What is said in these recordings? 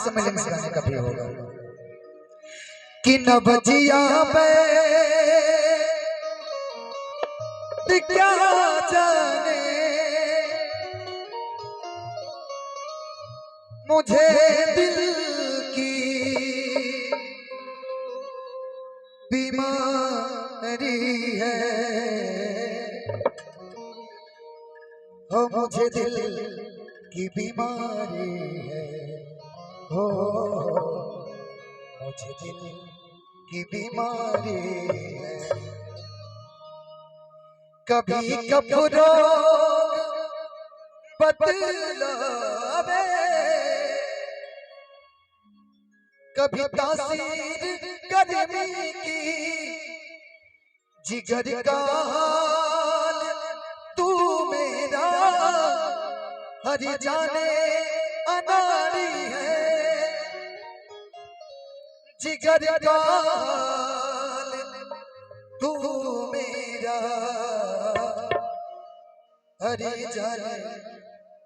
से मिले इस गाने का भी होगा कि न बजिया क्या जाने मुझे दिल की बीमारी है, हो मुझे दिल की बीमारी है, हो मुझे दिल की बीमारी है। कभी कपड़ो बतलावे, कभी तासीर गर्मी की, जिगर का हाल तू मेरा हर जाने अनाड़ी है, जिगर का हाल तू मेरा हर जाने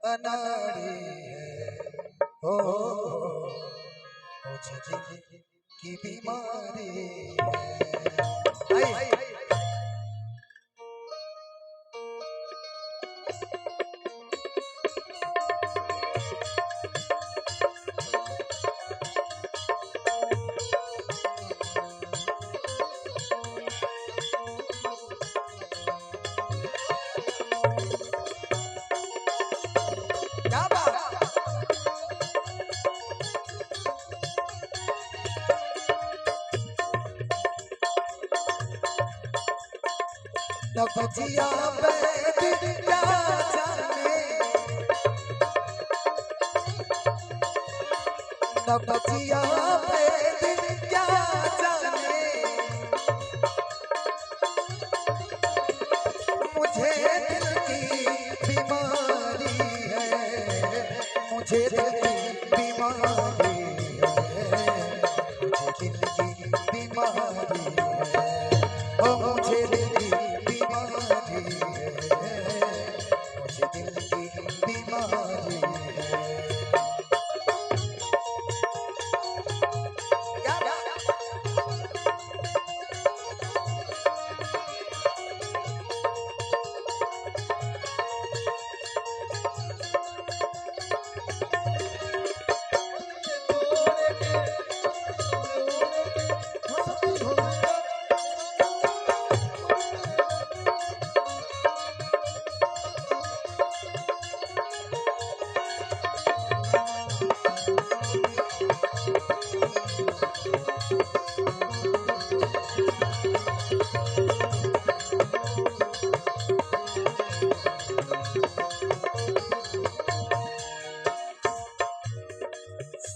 अनाड़ी है, हो मुझे दिल की बीमारी है। न बजिया क्या जाने, न बजिया क्या जाने मुझे दिल की बीमारी है, मुझे दिल की बीमारी है, मुझे दिल की बीमारी है, ओ मुझे दिल की मुझे दिल की बीमारी है।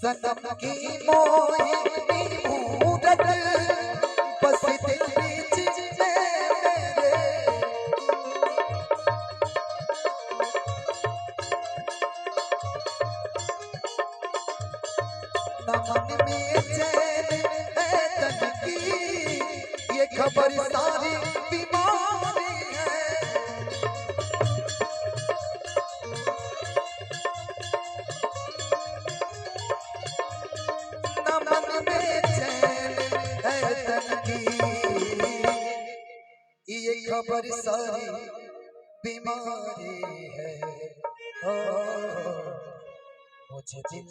सनम की मोहिनी मूरत बस दिल बीच मेरे, न मन में चैन है तन की, ये खबर सारी बीमारी है, मन में चैन है तन की, ये खबर सारी बीमारी है, हो मुझे दिल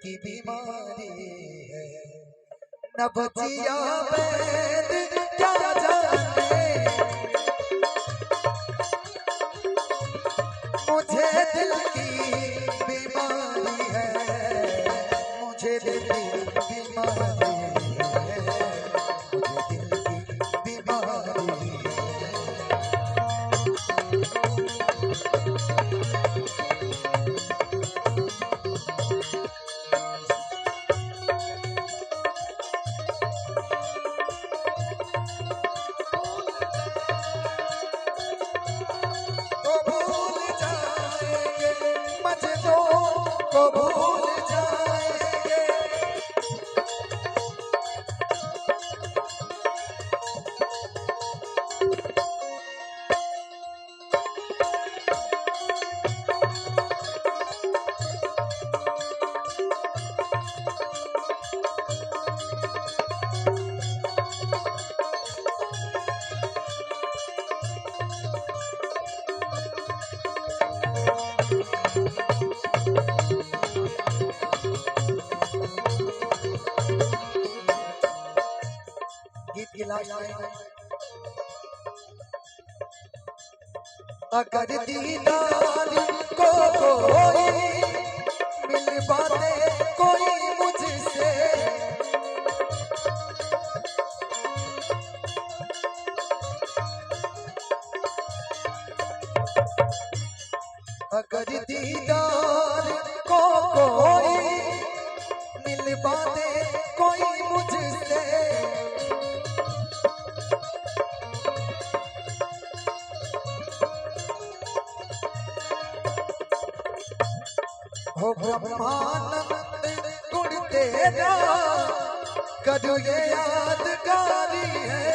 की बीमारी है। न बचिया क्या जाने मुझे दिल की बीमारी है, मुझे दिल की बीमारी है, मुझे दिल की बीमारी है। को भूल जाएंगे, अगर दीदार को कोई मिल पाते कोई मुझसे, अगर दीदार को कोई मिल पाते कोई मुझसे, हो ब्रह्मानंद गुण तेरा कदू ये यादगारी है।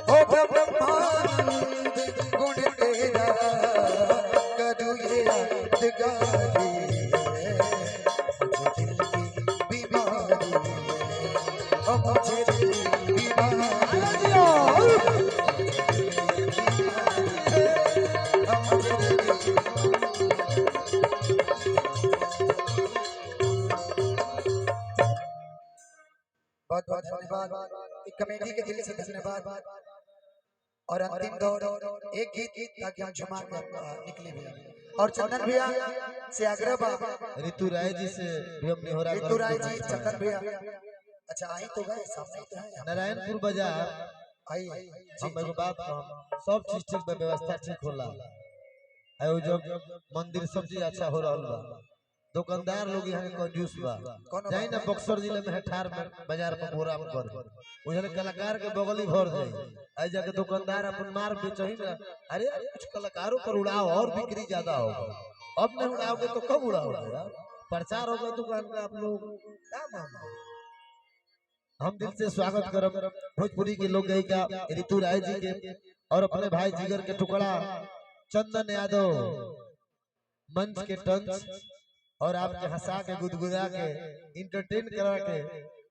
हो ब्रह्मानंद गुण तेरा कदू ये यादगारी है। मुझे दिल की बीमारी है, हो मुझे दिल की बीमारी है। बहुत बहुत धन्यवाद कमेटी के दिल से धन्यवाद। और अंतिम दौर एक गीत ताकि हम झुमा के निकले भी। और चंदन भैया से आग्रह बा, ऋतु राय जी से भी हम निहोरा ऋतु राय जी, चंदन भैया अच्छा आई तो गए सामने तो है नारायणपुर बाजार आई। हम एगो बात कहम, सब चीज ठीक बा, व्यवस्था ठीक होला, आयो जो मंदिर सब चीज अच्छा हो रहल बा, दुकानदार लोग यहाँ के कंजूस बा। जाई ना बक्सर जिले में ठार में बाजार में बोरा में कर उजले कलाकार के बगली भर जाई, आई जाके दुकानदार अपन मार बेचही ना। अरे कुछ कलाकारों पर उड़ाओ और बिक्री ज्यादा होगा, अब नहीं उड़ाओगे तो कब उड़ाओगे यार, प्रचार होगा दुकान का। आप लोग क्या मानो, हम दिल से स्वागत करब भोजपुरी के लोक गायिका ऋतु राय जी के और अपने भाई जिगर के टुकड़ा चंदन यादव मंच के टंच और आपके हंसा के गुदगुदा के इंटरटेन करा के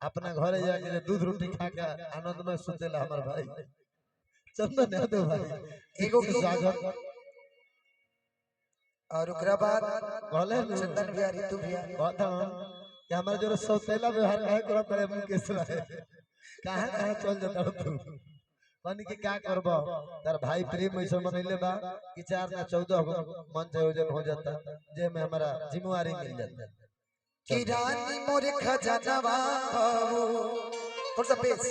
अपना घरे जाके दूध रोटी खा के आनंद में सुतेला हमार भाई चंदन यादव भाई एगो स्वागत। और ओकरा बाद कहले चंदन भैया ऋतु भैया कि हमारे जो सौतेला व्यवहार काहे करत करे मन के सुनाए कहां कहां चल जाता तू पानी के क्या करबो। तार भाई प्रेम ऐसा मनैले बा कि 4 ना 14 को मंच आयोजन हो जाता जे में हमारा जिम्मेवारी मिल जाता। कि रानी मोर खजानवा हो थोड़ा सा बेस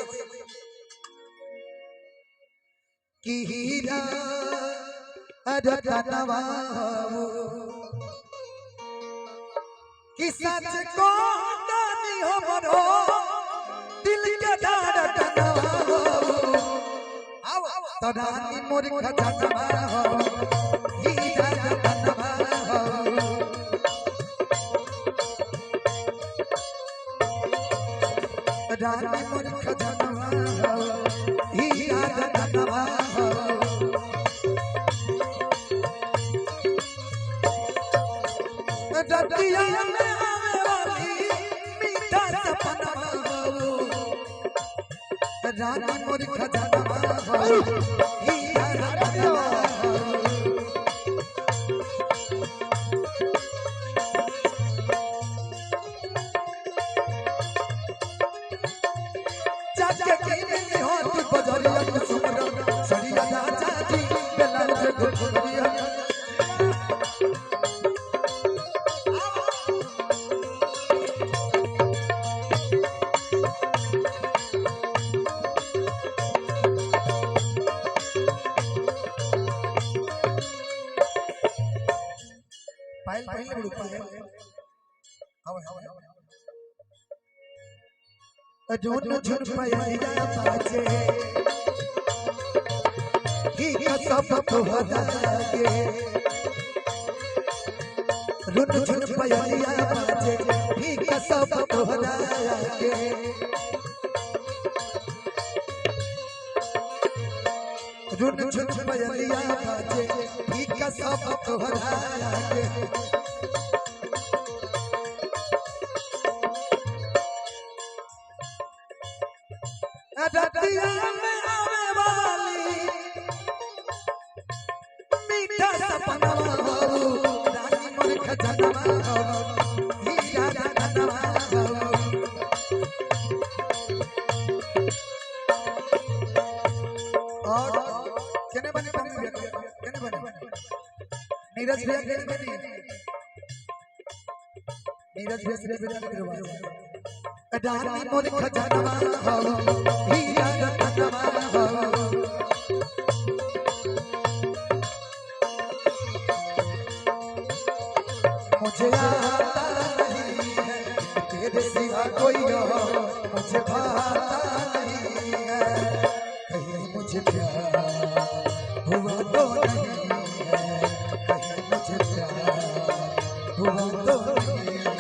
कि हीरा रतनवा हो कि सच को दानी हमरो दिल के धड़कनवा हो। तो रानी मोर खजानवा हो हीरा रतनवा हो। रानी मोर खजानवा हो हीरा रतनवा हो। रतिया में आवे वाली मीठा सपनवा हो। रानी मोर खजानवा हो हीरा रतनवा हो। जाके कीने में हो तू बजरिया के सुमर सड़िया राजा जी बेलाउज गुड़गुड़िया। पायल पहले बड़ू पायल आओ झुन झुन पायलिया बाजे ही सब तोहरा के। रुन झुन पायलिया बाजे ही सब तोहरा के। रुन झुन पायलिया बाजे ही सब तोहरा के। रतिया में आवे वाली मीठा सपनवा हो। रानी मोर खजानवा हो भैया कहने बने नीरज भैया कहने बने नीरज भैया से बेटा करवा अडानी मोर खजानवा हो हीरा रतनवा हो मुझे आता नहीं है तेरे सिवा कोई और मुझे भाता नहीं है कहीं मुझे प्यार हुआ तो नहीं है कहीं मुझे प्यार हुआ तो नहीं है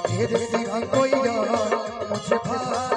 तेरे सिवा कोई और मुझे भाता